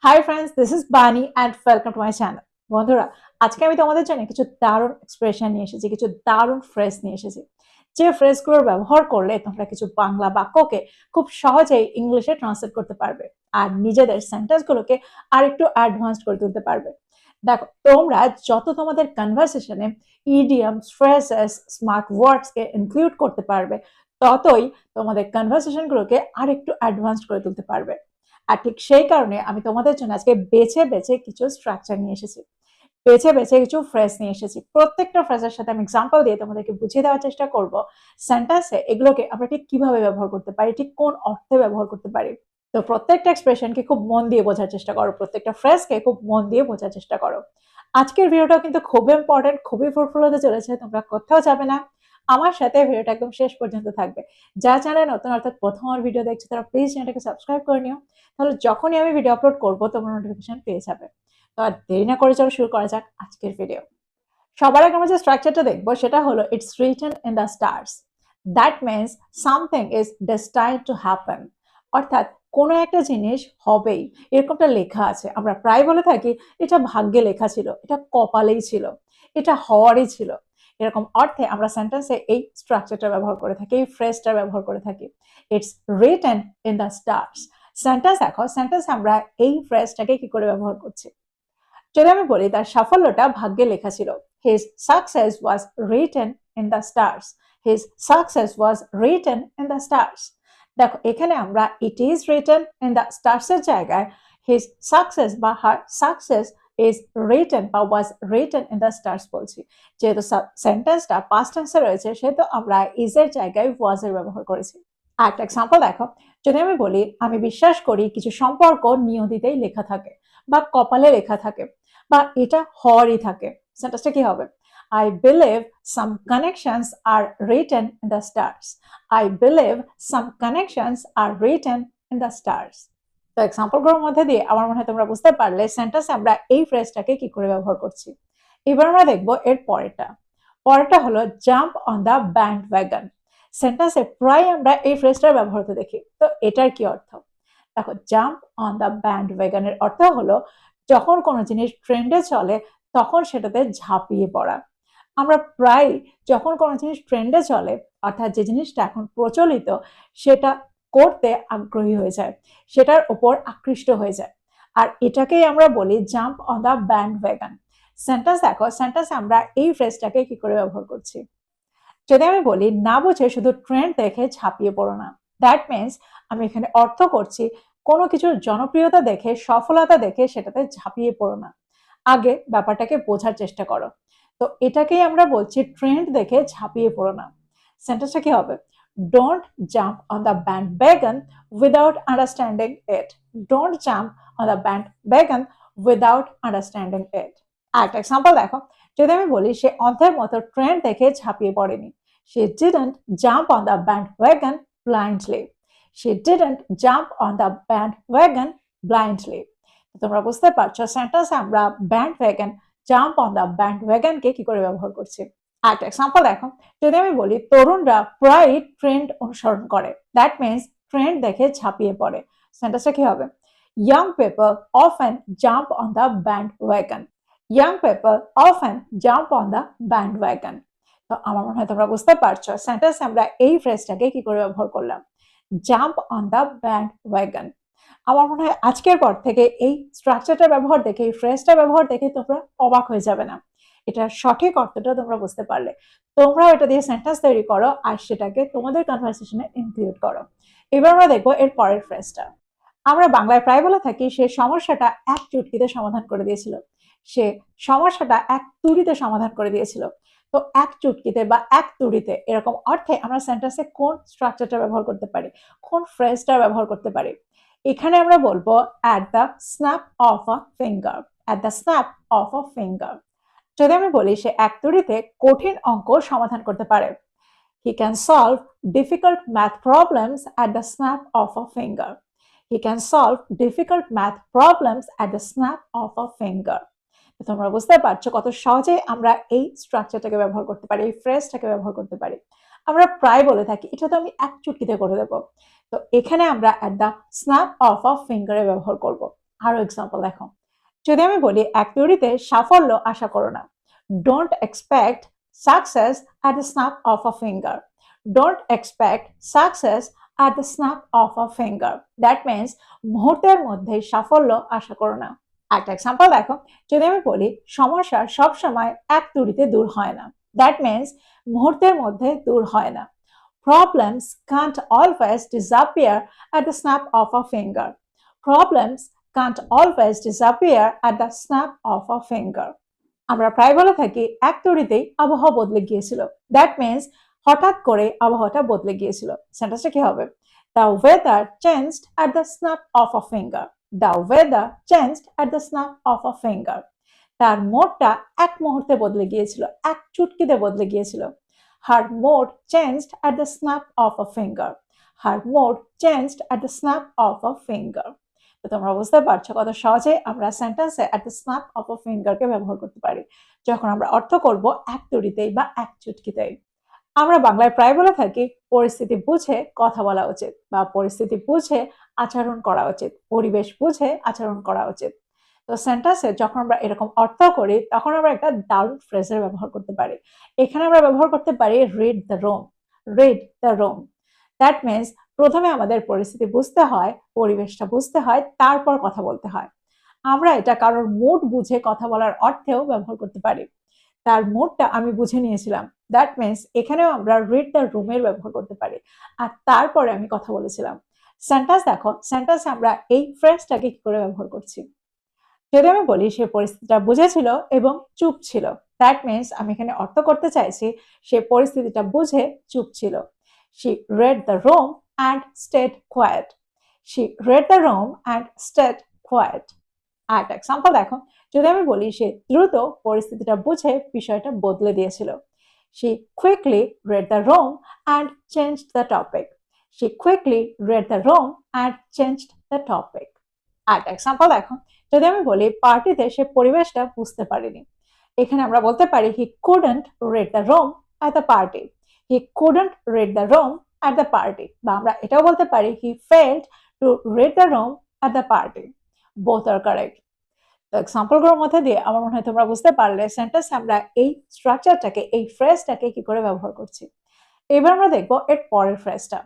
Hi friends, this is বানি and welcome to my channel. বন্ধুরা, আজকে আমি তোমাদের জন্য কিছু দারুণ এক্সপ্রেশন নিয়ে এসেছি, কিছু দারুণ ফ্রেজ নিয়ে এসেছি, যে ফ্রেজগুলোর ব্যবহার করলে তোমরা কিছু বাংলা বাক্যকে খুব সহজেই ইংলিশে ট্রান্সলেট করতে পারবে আর নিজেদের সেন্টেন্সগুলোকে আর একটু অ্যাডভান্সড করে তুলতে পারবে। দেখো, তোমরা যত তোমাদের কনভারসেশনে ইডিয়মস, ফ্রেজেস, স্মার্ট ওয়ার্ডসকে ইনক্লুড করতে পারবে, ততই তোমাদের কনভারসেশনগুলোকে আর একটু অ্যাডভান্সড করে তুলতে পারবে। আর ঠিক সেই কারণে আমি তোমাদের জন্য আজকে বেছে বেছে কিছু স্ট্রাকচার নিয়ে এসেছি, বেছে বেছে কিছু ফ্রেজ নিয়ে এসেছি। প্রত্যেকটা ফ্রেজের সাথে আমি এক্সাম্পল দিয়ে তোমাদেরকে বুঝিয়ে দেওয়ার চেষ্টা করব সেন্টেন্সে এগুলোকে আমরা ঠিক কিভাবে ব্যবহার করতে পারি, ঠিক কোন অর্থে ব্যবহার করতে পারি। তো প্রত্যেকটা এক্সপ্রেশনকে খুব মন দিয়ে বোঝার চেষ্টা করো, প্রত্যেকটা ফ্রেজকে খুব মন দিয়ে বোঝার চেষ্টা করো। আজকের ভিডিওটা কিন্তু খুবই ইম্পর্টেন্ট, খুবই ফ্রুটফুল হতে চলেছে। তোমরা কোথাও যাবে না, আমার সাথে ভিডিওটা একদম শেষ পর্যন্ত থাকবে। যারা চ্যানেলে নতুন অর্থাৎ প্রথম আমার ভিডিও দেখছো তারা প্লিজ চ্যানেলটাকে সাবস্ক্রাইব করে নিও, তাহলে যখনই আমি ভিডিও আপলোড করবো তোমরা নোটিফিকেশন পেয়ে যাবে। তো আর দেরি না করে চলো শুরু করা যাক আজকের ভিডিও। সবার আগে আমরা যে স্ট্রাকচারটা দেখবো সেটা হলো it's written in the stars. That means something is destined to happen, অর্থাৎ কোনো একটা জিনিস হবেই এরকমটা লেখা আছে। আমরা প্রায় বলে থাকি এটা ভাগ্যে লেখা ছিল, এটা কপালেই ছিল, এটা হওয়ারই ছিল। এরকম অর্থে আমরা সেন্টেন্সে এই স্ট্রাকচারটা ব্যবহার করে থাকি, এই ফ্রেজটা ব্যবহার করে থাকি, it's written in the stars. Sentence দেখো, সেন্টেন্স আমরা এই ফ্রেজটাকে কি করে ব্যবহার করছি। যদি আমি বলি তার সাফল্যটা ভাগ্যে লেখা ছিল, his success was written in the stars, his success was written in the stars. দেখো, এখানে আমরা it is written in the stars এর জায়গায় হিজ সাকসেস বা হার সাকসেস ইজ রিটেন বা was written in the stars বলছি। যেহেতু সেন্টেন্সটা পাস্ট টেন্সে রয়েছে সেহেতু আমরা ইজ এর জায়গায় ওয়াজ এর ব্যবহার করেছি। একটা এক্সাম্পল দেখো, যদি আমি বলি আমি বিশ্বাস করি কিছু সম্পর্ক নিয়তিতেই লেখা থাকে বা কপালে লেখা থাকে বা এটা হওয়ারই থাকে, সেন্টেন্সটা কি হবে? I believe some connections are written in the stars. I believe some connections are written in the stars. তো এক্সাম্পলগুলোর মধ্যে দিয়ে আমার মনে হয় তোমরা বুঝতে পারলে সেন্টেন্স আমরা এই ফ্রেজটাকে কি করে ব্যবহার করছি। এবার আমরা দেখবো এর পরেরটা। পরেরটা হলো jump on the band wagon. সেন্টেন্সে প্রায় আমরা এই ফ্রেজটার ব্যবহার হতে দেখি। তো এটার কি অর্থ? দেখো, জাম্প অন দ্য ব্যান্ড ওয়াগনের অর্থ হলো যখন কোনো জিনিস ট্রেন্ডে চলে তখন সেটাতে ঝাঁপিয়ে পড়া। আমরা প্রায় যখন কোনো জিনিস ট্রেন্ডে চলে, অর্থাৎ যে জিনিসটা এখন প্রচলিত, সেটা করতে আগ্রহী হয়ে যায়, সেটার ওপর আকৃষ্ট হয়ে যায়, আর এটাকেই আমরা বলি jump on the band wagon. Sentence দেখো, সেন্টেন্স আমরা এই ফ্রেজটাকে কি করে ব্যবহার করছি। যদি আমি বলি না বুঝে শুধু ট্রেন্ড দেখে ঝাঁপিয়ে পড়ো না, দ্যাট মিনস আমি এখানে অর্থ করছি কোনো কিছুর জনপ্রিয়তা দেখে, সফলতা দেখে সেটাতে ঝাঁপিয়ে পড়ো না, আগে ব্যাপারটাকে বোঝার চেষ্টা করো। তো এটাকেই আমরা বলছি ট্রেন্ড দেখে ঝাঁপিয়ে পড়ো না। সেন্টেন্সটা কি হবে? Don't jump on the bandwagon without understanding it. Don't jump on the bandwagon without understanding it. একটা এক্সাম্পল দেখো, যদি আমি বলি সে অন্ধের মতো ট্রেন্ড দেখে ঝাঁপিয়ে পড়েনি, she didn't jump on the bandwagon blindly. She didn't jump on the bandwagon blindly. তোমরা বুঝতে পারছো সেন্টেন্স আমরা ব্যান্ডওয়াগন, জাম্প অন দ্য ব্যান্ডওয়াগনকে কি করে ব্যবহার করছি। একটা এক্সাম্পল দেখো, যদি আমি বলি তরুণরা প্রায় ট্রেন্ড অনুসরণ করে, দ্যাট মিনস ট্রেন্ড দেখে ঝাঁপিয়ে পড়ে। সেন্টেন্সটা কি হবে? young people often jump on the bandwagon. Young people often jump on the bandwagon. তো আমার মনে হয় তোমরা বুঝতে পারছো সেন্টেন্স আমরা এই ফ্রেজটাকে কি করে ব্যবহার করলাম, jump on the band wagon. আমার মনে হয় আজকের পর থেকে এই স্ট্রাকচারটা ব্যবহার দেখে, এই ফ্রেজটা ব্যবহার দেখে তোমরা অবাক হয়ে যাবে না, এটার সঠিক অর্থটা তোমরা বুঝতে পারলে তোমরাও এটা দিয়ে সেন্টেন্স তৈরি করো আর সেটাকে তোমাদের কনভারসেশনে ইনক্লুড করো। এবার আমরা দেখবো এর পরের ফ্রেজটা। আমরা বাংলায় প্রায় বলে থাকি সে সমস্যাটা এক চুটকিতে সমাধান করে দিয়েছিল, সে সমস্যাটা এক তুড়িতে সমাধান করে দিয়েছিল। তো এক চুটকিতে বা এক তুড়িতে এরকম অর্থে আমরা সেন্টেন্সে কোন স্ট্রাকচারটা ব্যবহার করতে পারি, কোন ফ্রেজটা ব্যবহার করতে পারি। এখানে আমরা বলবো at the snap of a finger, at the snap of a finger. যদি আমি বলি সে এক তুড়িতে কঠিন অঙ্ক সমাধান করতে পারে, he can solve difficult math problems at the snap of a finger. He can solve difficult math problems at the snap of a finger. তোমরা বুঝতে পারছো কত সহজে আমরা এই স্ট্রাকচারটাকে ব্যবহার করতে পারি, এই ফ্রেজটাকে ব্যবহার করতে পারি। আমরা প্রায় বলে থাকি এটা তো আমি এক চুটকিতে করে দেবো, তো এখানে আমরা at the snap of a ফিঙ্গারে ব্যবহার করব। আরো এক্সাম্পল দেখো, যদি আমি বলি এক তৈরিতে সাফল্য আশা করো না, don't expect success at the snap of a finger. Don't expect success at the snap of a finger, that means মুহূর্তের মধ্যে সাফল্য আশা করো না। একটা এক্সাম্পল দেখো, যদি আমি বলি সমস্যা সবসময় এক তুড়িতে দূর হয় না, দ্যাট মিনস মুহূর্তের মধ্যে দূর হয় না। Problems can't always disappear at the snap of a finger. Problems can't always disappear at the snap of a finger. আমরা প্রায় বলে থাকি এক তড়িতেই আবহাওয়া বদলে গিয়েছিল, দ্যাট মিনস হঠাৎ করে আবহাওয়াটা বদলে গিয়েছিল। সেন্টেন্সটা কি হবে? The weather changed at the snap of a finger. The weather changed at the snap of a finger. তার মোডটা এক মুহূর্তে বদলে গিয়েছিল, এক চুটকিতে বদলে গিয়েছিল। Her mood changed at the snap of a finger. Her mood changed at the snap of a finger. তো তোমরা বুঝতে পারছো কত সহজে আমরা সেন্টেন্সে at the snap of a finger কে ব্যবহার করতে পারি যখন আমরা অর্থ করব এক তুড়িতেই বা এক চুটকিতেই। আমরা বাংলায় প্রায় বলে থাকি পরিস্থিতি বুঝে কথা বলা উচিত বা পরিস্থিতি বুঝে আচরণ করা উচিত, পরিবেশ বুঝে আচরণ করা উচিত। তো সেন্টেন্সে যখন আমরা এরকম অর্থ করি তখন আমরা একটা দারুণ ফ্রেজের ব্যবহার করতে পারি। এখানে আমরা ব্যবহার করতে পারি read the room. Read the room, that means প্রথমে আমাদের পরিস্থিতি বুঝতে হয়, পরিবেশটা বুঝতে হয়, তারপর কথা বলতে হয়। আমরা এটা কারোর মুড বুঝে কথা বলার অর্থেও ব্যবহার করতে পারি। তার মুডটা আমি বুঝে নিয়েছিলাম, দ্যাট মিনস এখানেও আমরা রিড দ্য রুমের ব্যবহার করতে পারি। আর তারপরে আমি কথা বলেছিলাম। সেন্টেন্স দেখো, সেন্টেন্সে আমরা এই ফ্রেজটাকে কি করে ব্যবহার করছি। যদি আমি বলি সে পরিস্থিতিটা বুঝেছিল এবং চুপ ছিল, দ্যাট মিনস আমি এখানে অর্থ করতে চাইছি সে পরিস্থিতিটা বুঝে চুপ ছিল। She read the room and stayed quiet. She read the room and stayed quiet. আর এক্সাম্পল দেখো, যদি আমি বলি সে দ্রুত পরিস্থিতিটা বুঝে বিষয়টা বদলে দিয়েছিল। She quickly read the room and changed the topic. She quickly read the room and changed the topic. আর এক্সাম্পল দেখো, যদি আমি বলি পার্টিতে সে পরিবেশটা বুঝতে পারেনি, এখানে আমরা বলতে পারি he couldn't read the room at the party. He couldn't read the room at the party. বা আমরা এটাও বলতে পারি he failed to read the room at the party. Both are correct. তো এক্সাম্পলগুলোর মধ্যে দিয়ে আমার মনে হয় তোমরা বুঝতে পারলে সেন্টেন্স আমরা এই স্ট্রাকচারটাকে, এই ফ্রেজটাকে কি করে ব্যবহার করছি। এবার আমরা দেখবো এর পরের ফ্রেজটা।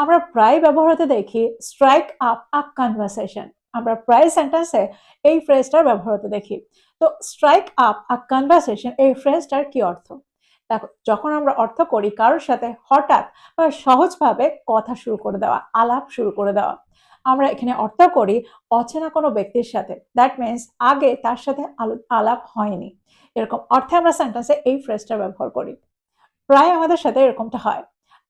আমরা প্রায় ব্যবহার হতে দেখি স্ট্রাইক আপ আ কনভারসেশন। আমরা প্রায় সেন্টেন্সে এই ফ্রেজটার ব্যবহার হতে দেখি। তো স্ট্রাইক আপ আ কনভারসেশন, এই ফ্রেজটার কি অর্থ? দেখো, যখন আমরা অর্থ করি কারোর সাথে হঠাৎ বা সহজভাবে কথা শুরু করে দেওয়া, আলাপ শুরু করে দেওয়া। আমরা এখানে অর্থ করি অচেনা কোনো ব্যক্তির সাথে, দ্যাট মিনস আগে তার সাথে আলাপ হয়নি, এরকম অর্থে আমরা সেন্টেন্সে এই ফ্রেজটা ব্যবহার করি। প্রায় আমাদের সাথে এরকমটা হয়,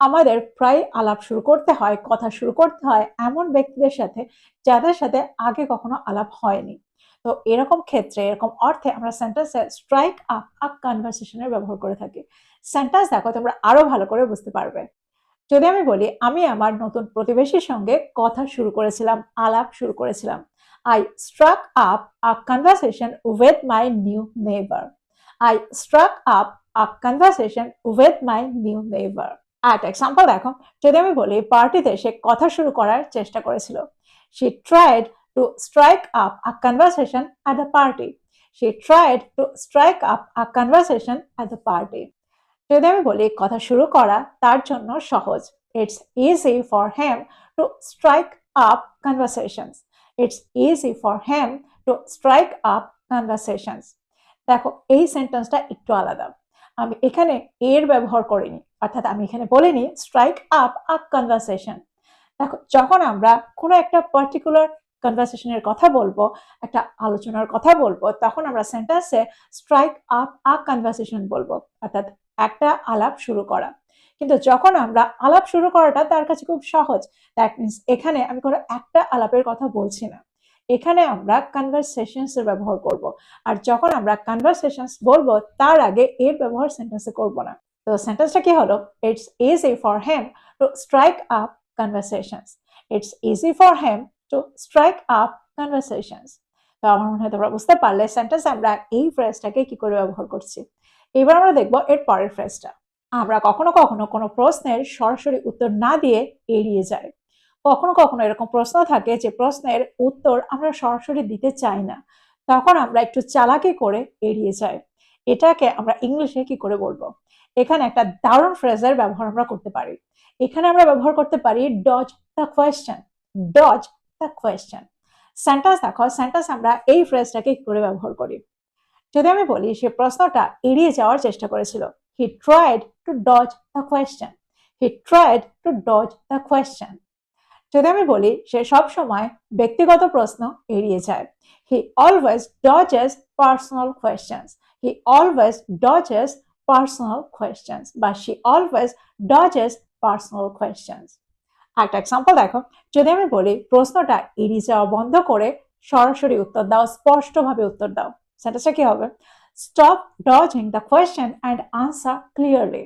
আমাদের প্রায় আলাপ শুরু করতে হয়, কথা শুরু করতে হয় এমন ব্যক্তিদের সাথে যাদের সাথে আগে কখনো আলাপ হয়নি। তো এরকম ক্ষেত্রে, এরকম অর্থে আমরা সেন্টেন্সে স্ট্রাইক আপ আ কনভারসেশনের ব্যবহার করে থাকি। সেন্টেন্স দেখো তোমরা আরো ভালো করে বুঝতে পারবে। যদি আমি বলি আমি আমার নতুন প্রতিবেশীর সঙ্গে কথা শুরু করেছিলাম, আলাপ শুরু করেছিলাম। I struck up a conversation with my new neighbor. I struck up a conversation with my new neighbor. আর এক্সাম্পল দেখো, যদি আমি বলি পার্টিতে সে কথা শুরু করার চেষ্টা করেছিল। She tried to strike up a conversation at the party. She tried to strike up a conversation at the party. যদি আমি বলি কথা শুরু করা তার জন্য সহজ, it's easy for him to strike up conversations. It's easy for him to strike up conversations. দেখো, এই সেন্টেন্সটা একটু আলাদা। আমি এখানে এর ব্যবহার করিনি, অর্থাৎ আমি এখানে বলিনি স্ট্রাইক আপ আ কনভারসেশন। দেখো, যখন আমরা কোনো একটা পার্টিকুলার কনভারসেশনের কথা বলবো, একটা আলোচনার কথা বলবো, তখন আমরা সেন্টেন্সে স্ট্রাইক আপ আ কনভারসেশন বলবো, অর্থাৎ একটা আলাপ শুরু করা। কিন্তু যখন আমরা আলাপ শুরু করাটা তার কাছে খুব সহজ, দ্যাট মিনস এখানে আমি কোনো একটা আলাপের কথা বলছি না, এখানে আমরা কনভারসেশনস এর ব্যবহার করব। আর যখন আমরা কনভারসেশনস বলবো তার আগে এর ব্যবহার সেন্টেন্সে করব না। তো সেন্টেন্সটা কি হলো? It's easy for him to strike up conversations. It's easy for him to strike up conversations. তো আমার মনে হয় তোমরা বুঝতে পারলে সেন্টেন্স আমরা এই ফ্রেজটাকে কি করে ব্যবহার করছি। এবার আমরা দেখবো এর পরের ফ্রেজটা। আমরা কখনো কখনো কোনো প্রশ্নের সরাসরি উত্তর না দিয়ে এড়িয়ে যাই। কখনো কখনো এরকম প্রশ্ন থাকে যে প্রশ্নের উত্তর আমরা সরাসরি দিতে চাই না, তখন আমরা একটু চালাকি করে এড়িয়ে যাই। এটাকে আমরা ইংলিশে কি করে বলবো? এখানে একটা দারুণ ফ্রেজের ব্যবহার আমরা করতে পারি। এখানে আমরা ব্যবহার করতে পারি dodge the question. Dodge the question. Sentence দেখো, সেন্টেন্স আমরা এই ফ্রেজটাকে কি করে ব্যবহার করি। যদি আমি বলি সে প্রশ্নটা এড়িয়ে যাওয়ার চেষ্টা করেছিল, he tried to dodge the question. He tried to dodge the question. যদি আমি বলি সে সব সময় ব্যক্তিগত প্রশ্ন এড়িয়ে যায়, he always dodges personal questions. He always dodges personal questions বা she always dodges personal questions. একটা এক্সাম্পল দেখো, যদি আমি বলি প্রশ্নটা এড়িয়ে যাওয়া বন্ধ করে সরাসরি উত্তর দাও, স্পষ্টভাবে উত্তর দাও, সেন্টেন্সটা কি হবে? Stop dodging the question and answer clearly.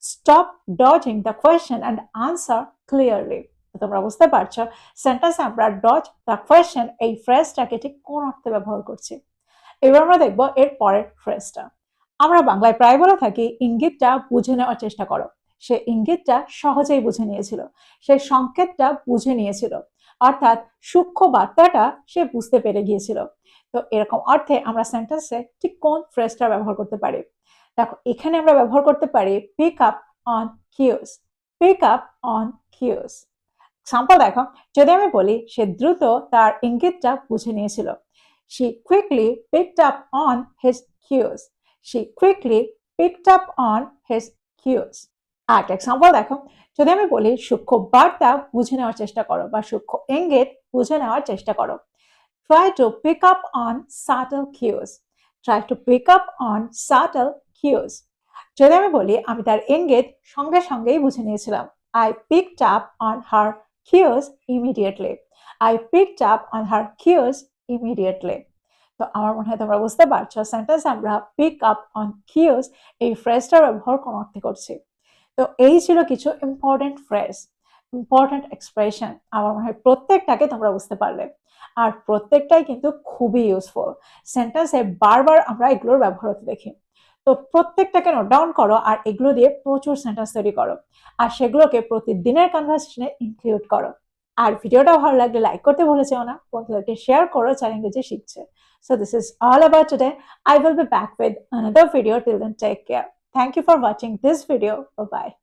Stop dodging the question and answer clearly. তোমরা বুঝতে পারছো সেন্টেন্সে আমরা ডজ দ্য কোয়েশ্চেন এই ফ্রেজটাকে ঠিক কোন অর্থে ব্যবহার করছি। এবার আমরা দেখবো এর পরের ফ্রেজটা। আমরা বাংলায় প্রায় বলে থাকি ইঙ্গিতটা বুঝে নেওয়ার চেষ্টা করো। সে ইঙ্গিতটা সহজেই বুঝে নিয়েছিল, সে সংকেতটা বুঝে নিয়েছিল, অর্থাৎ সূক্ষ্ম বার্তাটা সে বুঝতে পেরে গিয়েছিল। তো এরকম অর্থে আমরা সেন্টেন্সে ঠিক কোন ফ্রেজটা ব্যবহার করতে পারি? দেখো, এখানে আমরা ব্যবহার করতে পারি pick up on cues. Pick up on cues. Example দেখো, যদি আমি বলি সে দ্রুত তার ইঙ্গিতটা বুঝে নিয়েছিল, she quickly picked up on his cues. She quickly picked up on his cues. আর এক্সাম্পল দেখো, যদি আমি বলি সূক্ষ্ম বার্তা বুঝে নেওয়ার চেষ্টা করো বা সূক্ষ্ম ইঙ্গিত বুঝে নেওয়ার চেষ্টা করো, try to pick up on subtle cues. Try to pick up on subtle cues. যদি আমি বলি আমি তার ইঙ্গিত সঙ্গে সঙ্গেই বুঝে নিয়েছিলাম, I picked up on her cues immediately. I picked up on her cues immediately. তো আমার মনে হয় তোমরা বুঝতে পারছো সেন্টেন্স আমরা পিক আপ অন কিউস এই ফ্রেজটার ব্যবহার কোন অর্থে করছি। তো এই ছিল কিছু ইম্পর্টেন্ট ফ্রেজ, ইম্পর্টেন্ট এক্সপ্রেশন। আমার মনে হয় প্রত্যেকটাকে তোমরা বুঝতে পারলে, আর প্রত্যেকটাই কিন্তু খুবই ইউজফুল। সেন্টেন্সে বারবার আমরা এগুলোর ব্যবহার হতে দেখি। তো প্রত্যেকটাকে নোট ডাউন করো আর এগুলো দিয়ে প্রচুর সেন্টেন্স তৈরি করো, আর সেগুলোকে প্রতিদিনের কনভারসেশনে ইনক্লুড করো। আর ভিডিওটা ভালো লাগলে লাইক করতে ভুলে যেও না, বন্ধুদেরকে শেয়ার করো যারা ইংরেজি শিখছে। So this is all about today. I will be back with another video. Till then, take care. Thank you for watching this video. Bye bye.